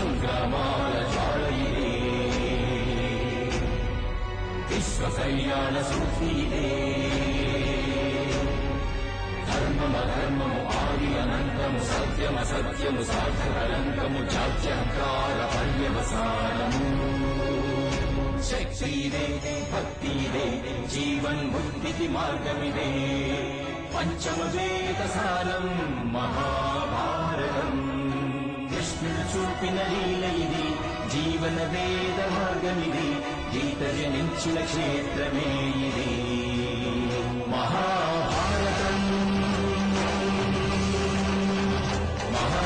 సంగ్రామాల జ్వాలయిదే విశ్వ కళ్యాణ సూత్రీదే ధర్మమధర్మము ఆది అనంతము సత్యమసత్యము సార్థకలంకము జాత్యహంకార పర్యవసానము శక్తిదే భక్తిదే జీవన్ముక్తికి మార్గమిదే పంచమ వేదసారం మహాభారతం కృష్ణుడు చూపిన లీల ఇది జీవన వేద మార్గమిది గీత జనించిన క్షేత్రమే ఇది మహాభారతం మహా